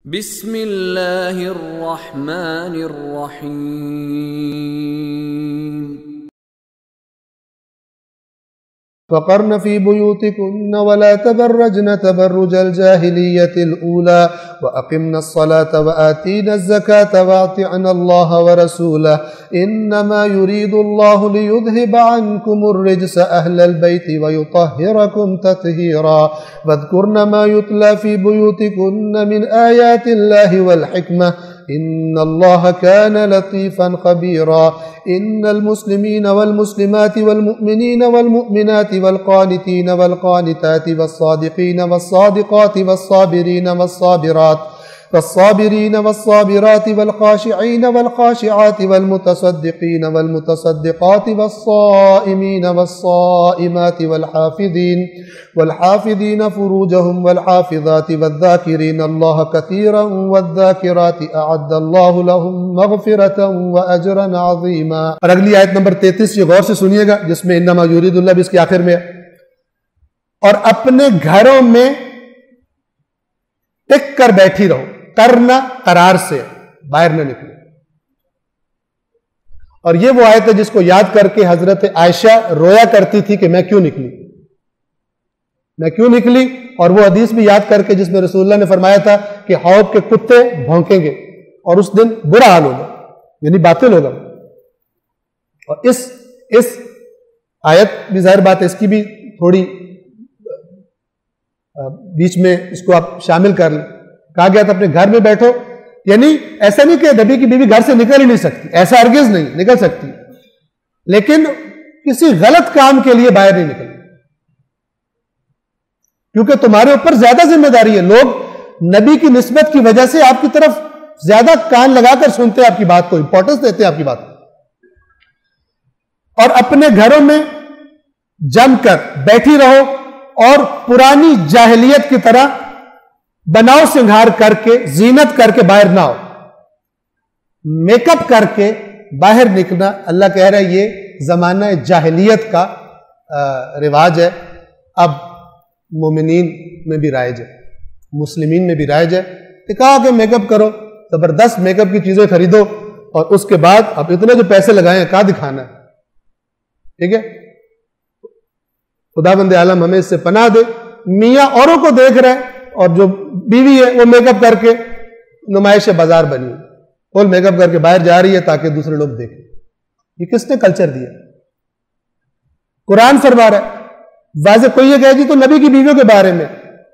بسم اللہ الرحمن الرحیم وقرن فی بیوتکن ولا تبرجن تبرج الجاہلیت الأولى وأقمن الصلاة وآتین الزکاة واطعن اللہ ورسولہ انما يريد اللہ لیذہب عنکم الرجس اہل البیت ویطہرکم تطہیرا واذکرن ما یتلی فی بیوتکن من آیات اللہ والحکمہ ان اللہ کان لطیفا خبیرا ان المسلمین والمسلمات والمؤمنین والمؤمنات والقانتین والقانتات والصادقین والصادقات والصابرین والصابرات والخاشعین والخاشعات والمتصدقین والمتصدقات والصائمین والصائمات والحافظین فروجهم والحافظات والذاکرین اللہ کثیرا والذاکرات اعد اللہ لهم مغفرتا واجرا عظیما۔ اور اگلی آیت نمبر 33 یہ غور سے سنیے گا، جس میں انما یرید اللہ بھی اس کے آخر میں ہے۔ اور اپنے گھروں میں ٹک کر بیٹھی رہو، کرنا قرار سے، باہر نہ نکلو۔ اور یہ وہ آیت ہے جس کو یاد کر کے حضرت عائشہ رویا کرتی تھی کہ میں کیوں نکلی، اور وہ حدیث بھی یاد کر کے جس میں رسول اللہ نے فرمایا تھا کہ حوض کے کتے بھونکیں گے اور اس دن برا حال ہوگا، یعنی باطل ہوگا۔ اور اس آیت بھی ظاہر بات ہے، اس کی بھی تھوڑی بیچ میں اس کو آپ شامل کر لیں۔ کہا گیا تھا اپنے گھر میں بیٹھو، یعنی ایسا نہیں کہ نبی کی بیوی گھر سے نکل ہی نہیں سکتی، ایسا ہرگز نہیں، نکل سکتی، لیکن کسی غلط کام کے لیے باہر نہیں نکلنا، کیونکہ تمہارے اوپر زیادہ ذمہ داری ہے۔ لوگ نبی کی نسبت کی وجہ سے آپ کی طرف زیادہ کان لگا کر سنتے ہیں، آپ کی بات کو امپورٹنس دیتے ہیں آپ کی بات کو۔ اور اپنے گھروں میں جم کر بیٹھی رہو اور پرانی جاہلیت کی طرح بناؤ سنگھار کر کے، زینت کر کے باہر نہ آؤ۔ میک اپ کر کے باہر نکلنا، اللہ کہہ رہا ہے یہ زمانہ جاہلیت کا رواج ہے، اب مومنین میں بھی رائج ہے، مسلمین میں بھی رائج ہے۔ کہا کہ میک اپ کرو، زبردست میک اپ کی چیزیں خریدو، اور اس کے بعد اب اتنے جو پیسے لگائے ہیں کہاں دکھانا ہے، ٹھیک ہے؟ خداوند عالم ہمیں اس سے پناہ دے۔ میاں اوروں کو دیکھ رہے اور جو بیوی ہے وہ میک اپ کر کے نمائش بازار بنی، وہ میک اپ کر کے باہر جا رہی ہے تاکہ دوسرے لوگ دیکھیں۔ یہ کس نے کلچر دیا؟ قرآن فرما رہا ہے واضح، کوئی یہ کہے جی تو نبی کی بیویوں کے بارے میں،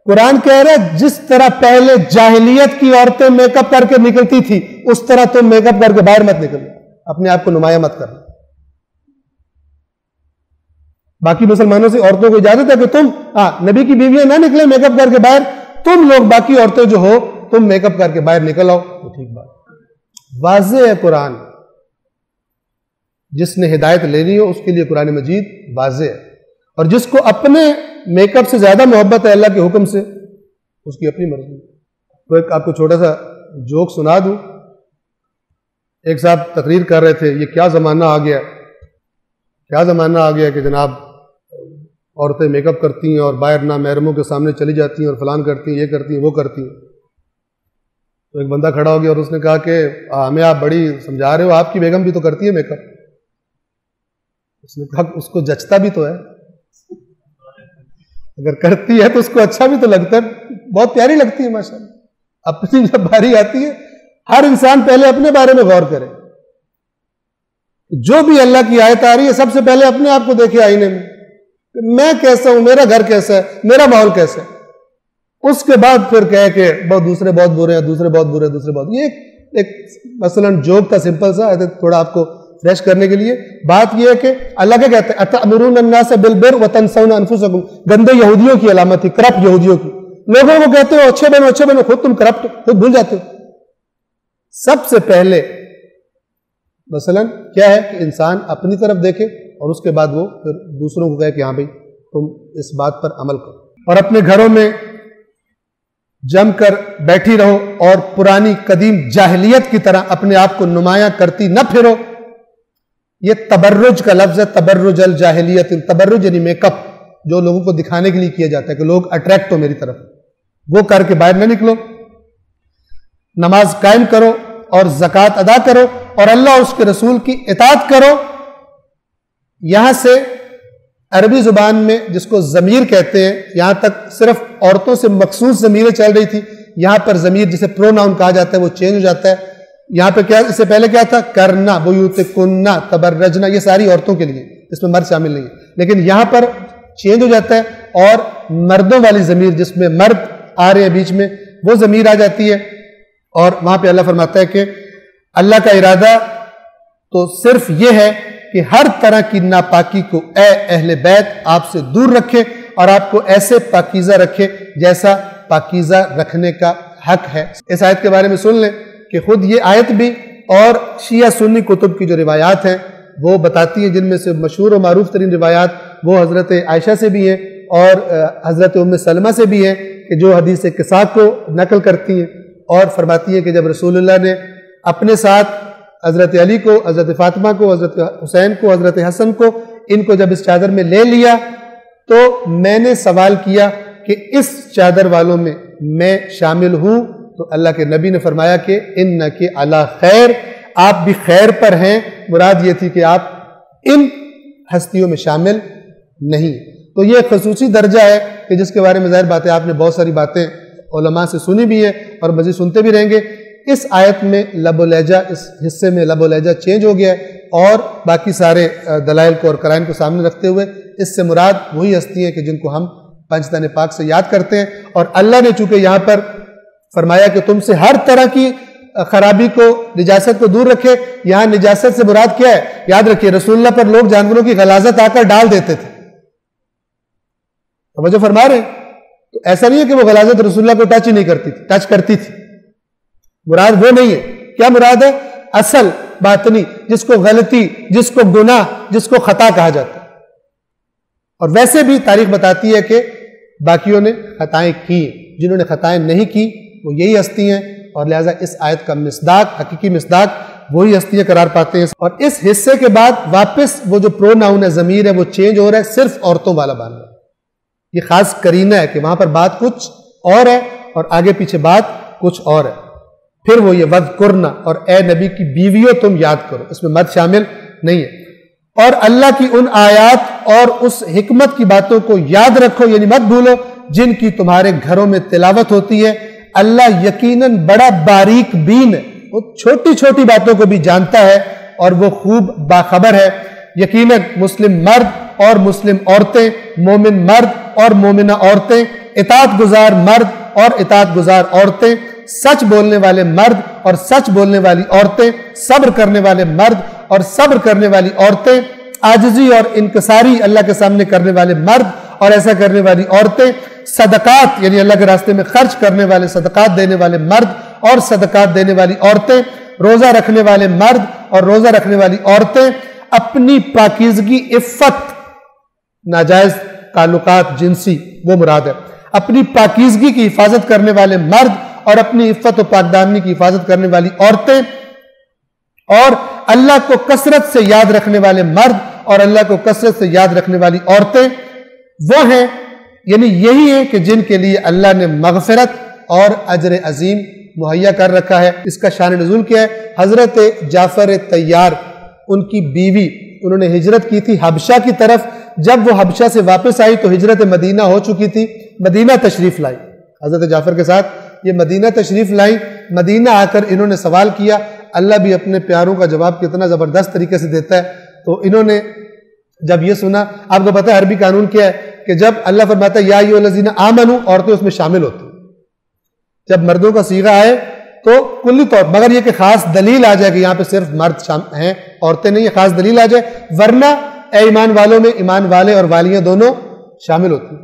قرآن کہہ رہا ہے جس طرح پہلے جاہلیت کی عورتیں میک اپ کر کے نکلتی تھی اس طرح تم میک اپ کر کے باہر مت نکلو، اپنے آپ کو نمایاں مت کرو۔ باقی مسلمانوں سے عورتوں کو اجازت ہے کہ تم نبی کی بیویاں نہ نکلیں میک اپ کر کے باہر، تم لوگ باقی عورتیں جو ہو تم میک اپ کر کے باہر نکل آؤ، تو ٹھیک بات۔ واضح ہے قرآن، جس نے ہدایت لینی ہو اس کے لیے قرآن مجید واضح ہے، اور جس کو اپنے میک اپ سے زیادہ محبت ہے اللہ کے حکم سے، اس کی اپنی مرضی۔ تو ایک آپ کو چھوٹا سا جوک سنا دوں۔ ایک صاحب تقریر کر رہے تھے، یہ کیا زمانہ آ گیا کہ جناب عورتیں میک اپ کرتی ہیں اور باہر نامحرموں کے سامنے چلی جاتی ہیں اور فلان کرتی ہیں، یہ کرتی ہیں، وہ کرتی ہیں۔ تو ایک بندہ کھڑا ہو گیا اور اس نے کہا کہ ہمیں آپ بڑی سمجھا رہے ہو، آپ کی بیگم بھی تو کرتی ہے میک اپ۔ اس نے کہا اس کو جچتا بھی تو ہے، اگر کرتی ہے تو اس کو اچھا بھی تو لگتا ہے، بہت پیاری لگتی ہے ماشاءاللہ۔ اپنی جب باری آتی ہے ہر انسان پہلے اپنے بارے میں غور کرے، جو بھی اللہ کی آیت آ رہی ہے سب سے پہلے اپنے آپ کو دیکھے آئینے میں، میں کیسا ہوں، میرا گھر کیسا ہے، میرا ماحول کیسا ہے، اس کے بعد پھر کہے کہ دوسرے بہت برے ہیں، دوسرے بہت برے ہیں، دوسرے بہت۔ یہ ایک مثلا جوک تھا سمپل سا، تھوڑا آپ کو فریش کرنے کے لیے۔ بات یہ ہے کہ اللہ کیا کہتے ہیں، اتأمرون الناس بالبر وتنسون انفسکم، گندے یہودیوں کی علامت تھی، کرپٹ یہودیوں کی۔ لوگوں کو کہتے ہو اچھے بنو، خود تم کرپٹ، خود بھول جاتے ہو۔ سب سے پہلے مثلا کیا ہے کہ انسان اپنی طرف دیکھے اور اس کے بعد وہ پھر دوسروں کو کہے کہ ہاں بھائی تم اس بات پر عمل کرو۔ اور اپنے گھروں میں جم کر بیٹھی رہو اور پرانی قدیم جاہلیت کی طرح اپنے آپ کو نمایاں کرتی نہ پھرو۔ یہ تبرج کا لفظ ہے، تبرج الجاہلیت، تبرج یعنی میک اپ، جو لوگوں کو دکھانے کے لیے کیا جاتا ہے کہ لوگ اٹریکٹ ہو میری طرف، وہ کر کے باہر نہ نکلو۔ نماز قائم کرو اور زکوٰۃ ادا کرو اور اللہ اور اس کے رسول کی اطاعت کرو. یہاں سے عربی زبان میں جس کو ضمیر کہتے ہیں، یہاں تک صرف عورتوں سے مخصوص ضمیریں چل رہی تھی. یہاں پر ضمیر جسے پروناؤن کہا جاتا ہے وہ چینج ہو جاتا ہے. یہاں پہ کیا، اس سے پہلے کیا تھا؟ کرنا، بیوتکننا، تبرجنا، یہ ساری عورتوں کے لیے، اس میں مرد شامل نہیں ہے. لیکن یہاں پر چینج ہو جاتا ہے اور مردوں والی ضمیر جس میں مرد آ رہے ہیں بیچ میں، وہ ضمیر آ جاتی ہے. اور وہاں پہ اللہ فرماتا ہے کہ اللہ کا ارادہ تو صرف یہ ہے کہ ہر طرح کی ناپاکی کو اے اہل بیت آپ سے دور رکھے اور آپ کو ایسے پاکیزہ رکھے جیسا پاکیزہ رکھنے کا حق ہے. اس آیت کے بارے میں سن لیں کہ خود یہ آیت بھی اور شیعہ سنی کتب کی جو روایات ہیں وہ بتاتی ہیں، جن میں سے مشہور و معروف ترین روایات وہ حضرت عائشہ سے بھی ہیں اور حضرت ام سلمہ سے بھی ہیں کہ جو حدیث قصہ کو نقل کرتی ہیں اور فرماتی ہیں کہ جب رسول اللہ نے اپنے ساتھ حضرت علی کو، حضرت فاطمہ کو، حضرت حسین کو، حضرت حسن کو، ان کو جب اس چادر میں لے لیا تو میں نے سوال کیا کہ اس چادر والوں میں میں شامل ہوں، تو اللہ کے نبی نے فرمایا کہ انکی علی خیر، آپ بھی خیر پر ہیں. مراد یہ تھی کہ آپ ان ہستیوں میں شامل نہیں. تو یہ ایک خصوصی درجہ ہے کہ جس کے بارے میں ظاہر بات ہے آپ نے بہت ساری باتیں علماء سے سنی بھی ہیں اور مزید سنتے بھی رہیں گے. اس آیت میں لب و لہجہ، اس حصے میں لب و لہجہ چینج ہو گیا ہے اور باقی سارے دلائل کو اور قرائن کو سامنے رکھتے ہوئے اس سے مراد وہی ہستی ہیں کہ جن کو ہم پنجتن پاک سے یاد کرتے ہیں. اور اللہ نے چونکہ یہاں پر فرمایا کہ تم سے ہر طرح کی خرابی کو، نجاست کو دور رکھے، یہاں نجاست سے مراد کیا ہے؟ یاد رکھیے رسول اللہ پر لوگ جانوروں کی غلاظت آ کر ڈال دیتے تھے. توجہ فرما رہے ہیں؟ تو ایسا نہیں ہے کہ وہ غلاظت رسول اللہ کو ٹچ ہی نہیں کرتی تھی، ٹچ کرتی تھی. مراد وہ نہیں ہے. کیا مراد ہے؟ اصل باطنی، جس کو غلطی، جس کو گناہ، جس کو خطا کہا جاتا ہے. اور ویسے بھی تاریخ بتاتی ہے کہ باقیوں نے خطائیں کی، جنہوں نے خطائیں نہیں کی وہ یہی ہستی ہیں اور لہٰذا اس آیت کا مصداق، حقیقی مصداق وہی ہستیاں قرار پاتے ہیں. اور اس حصے کے بعد واپس وہ جو پروناؤن ہے، ضمیر ہے، وہ چینج ہو رہا ہے، صرف عورتوں والا بن رہا ہے. یہ خاص کرینہ ہے کہ وہاں پر بات کچھ اور ہے اور آگے پیچھے بات کچھ اور ہے. پھر وہ یہ وذکرنا، اور اے نبی کی بیویوں تم یاد کرو، اس میں مرد شامل نہیں ہے. اور اللہ کی ان آیات اور اس حکمت کی باتوں کو یاد رکھو، یعنی مت بھولو، جن کی تمہارے گھروں میں تلاوت ہوتی ہے. اللہ یقیناً بڑا باریک بین ہے، وہ چھوٹی چھوٹی باتوں کو بھی جانتا ہے اور وہ خوب باخبر ہے. یقیناً مسلم مرد اور مسلم عورتیں، مومن مرد اور مومنہ عورتیں، اطاعت گزار مرد اور اطاعت گزار عورتیں، سچ بولنے والے مرد اور سچ بولنے والی عورتیں، صبر کرنے والے مرد اور صبر کرنے والی عورتیں، عاجزی اور انکساری اللہ کے سامنے کرنے والے مرد اور ایسا کرنے والی عورتیں، صدقات یعنی اللہ کے راستے میں خرچ کرنے والے، صدقات دینے والے مرد اور صدقات دینے والی عورتیں، روزہ رکھنے والے مرد اور روزہ رکھنے والی عورتیں، اپنی پاکیزگی، عفت، ناجائز تعلقات جنسی وہ مراد ہے، اپنی پاکیزگی کی حفاظت کرنے والے مرد اور اپنی عفت و پاکدامنی کی حفاظت کرنے والی عورتیں، اور اللہ کو کثرت سے یاد رکھنے والے مرد اور اللہ کو کثرت سے یاد رکھنے والی عورتیں وہ ہیں، یعنی یہی ہیں کہ جن کے لیے اللہ نے مغفرت اور اجر عظیم مہیا کر رکھا ہے. اس کا شان نزول کیا ہے؟ حضرت جعفر طیار، ان کی بیوی، انہوں نے ہجرت کی تھی حبشہ کی طرف. جب وہ حبشہ سے واپس آئی تو ہجرت مدینہ ہو چکی تھی، مدینہ تشریف لائی. حضرت جعفر کے ساتھ یہ مدینہ تشریف لائیں. مدینہ آ کر انہوں نے سوال کیا. اللہ بھی اپنے پیاروں کا جواب کتنا زبردست طریقے سے دیتا ہے. تو انہوں نے جب یہ سنا، آپ کو پتہ ہے عربی قانون کیا ہے کہ جب اللہ فرماتا ہے یا ایھا الذین آمنوا، عورتیں اس میں شامل ہوتی ہیں. جب مردوں کا صیغہ آئے تو کلی طور، مگر یہ کہ خاص دلیل آ جائے کہ یہاں پہ صرف مرد ہیں، عورتیں نہیں، خاص دلیل آ جائے، ورنہ اے ایمان والوں میں ایمان والے اور والیاں دونوں شامل ہوتی ہیں.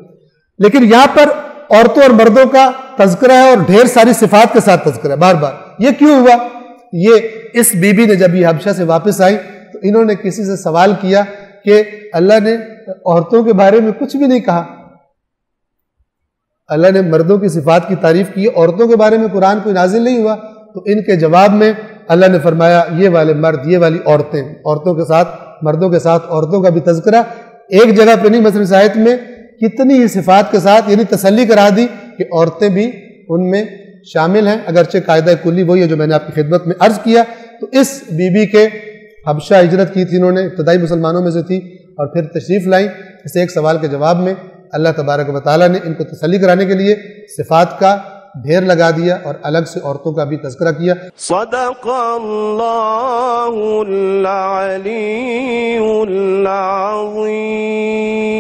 لیکن یہاں پر عورتوں اور مردوں کا تذکرہ ہے اور ڈھیر ساری صفات کے ساتھ تذکرہ ہے بار بار. یہ کیوں ہوا؟ یہ اس بی بی نے جب یہ حبشہ سے واپس آئی تو انہوں نے کسی سے سوال کیا کہ اللہ نے عورتوں کے بارے میں کچھ بھی نہیں کہا. اللہ نے مردوں کی صفات کی تعریف کی، عورتوں کے بارے میں قرآن کوئی نازل نہیں ہوا. تو ان کے جواب میں اللہ نے فرمایا یہ والے مرد، یہ والی عورتیں، عورتوں کے ساتھ مردوں کے ساتھ عورتوں کا بھی تذکرہ ایک جگہ پہ نہیں، مثلا اس آیت میں کتنی ہی صفات کے ساتھ، یعنی تسلی کرا دی کہ عورتیں بھی ان میں شامل ہیں، اگرچہ قاعدہ کلی وہی ہے جو میں نے آپ کی خدمت میں عرض کیا۔ تو اس بی بی کے حبشہ ہجرت کی تھی انہوں نے، ابتدائی مسلمانوں میں سے تھی، اور پھر تشریف لائیں۔ اس ایک سوال کے جواب میں اللہ تبارک و تعالیٰ نے ان کو تسلی کرانے کے لیے صفات کا ڈھیر لگا دیا اور الگ سے عورتوں کا بھی تذکرہ کیا۔ صدق اللہ العلی العظیم۔